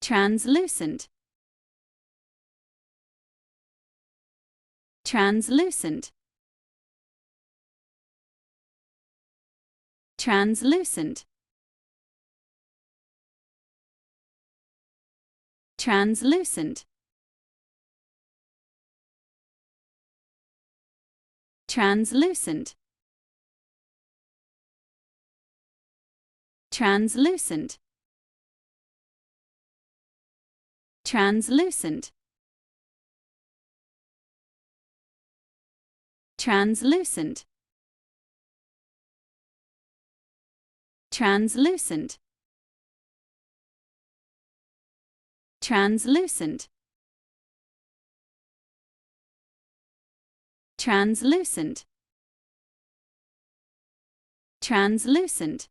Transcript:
translucent, translucent, translucent, translucent, translucent, translucent, translucent, translucent, translucent, translucent, translucent, translucent,